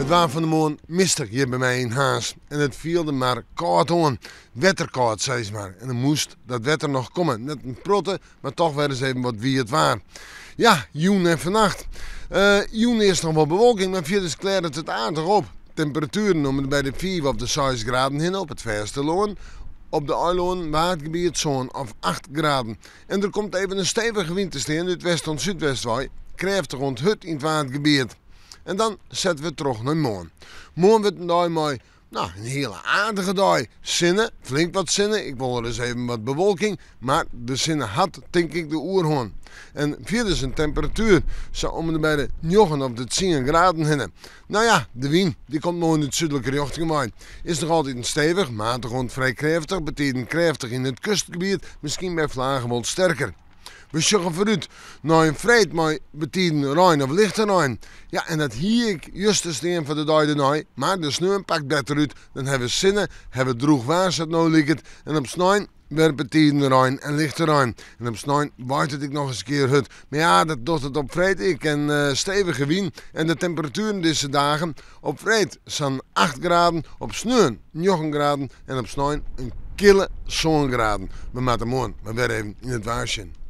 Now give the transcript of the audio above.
Het waar van de morgen mistig hier bij mij in Haas. En het viel er maar koud aan. Wetterkoud, zei ze maar. En dan moest dat wetter nog komen. Net een protte, maar toch weer eens even wat wie het waar. Ja, joen en vannacht. Joen is nog wel bewolking, maar verder klaart het aardig op. Temperaturen noemen bij de 4 of de 6 graden hin op het verste loon. Op de eiloon waardgebied zo'n of 8 graden. En er komt even een stevige wind te staan uit west- en zuidwestwaai. Krachtig rond hut in het waardgebied. En dan zetten we terug naar morgen. Morgen wordt een dag mooi. Nou, een hele aardige dag. Zinnen, flink wat zinnen. Ik wil er eens even wat bewolking. Maar de zinnen had, denk ik, de oerhoorn. En verder is een temperatuur zo om de bij de 9 of de 10 graden heen. Nou ja, de wind die komt morgen uit zuidelijke richting mee. Is nog altijd een stevig, matig rond vrij krachtig. Betekent krachtig in het kustgebied. Misschien bij vlagen wat sterker. We zeggen vooruit naar een vreed, maar betekent rein of lichte rein. Ja, en dat hier ik juist de steen van de dag erna. Maar de sneeuw pakt beter uit. Dan hebben we zinnen, hebben we droeg waar het nou ligt. En op sneeuw werd betekent rein en lichte rein. En op sneeuw waait het ik nog eens een keer hut. Maar ja, dat doet het op vreed ik. En stevige wind. En de temperaturen deze dagen op vreed zijn 8 graden. Op sneeuw 9 graden. En op sneeuw een kille 7 graden. We maken morgen maar weer even in het waarschuwen.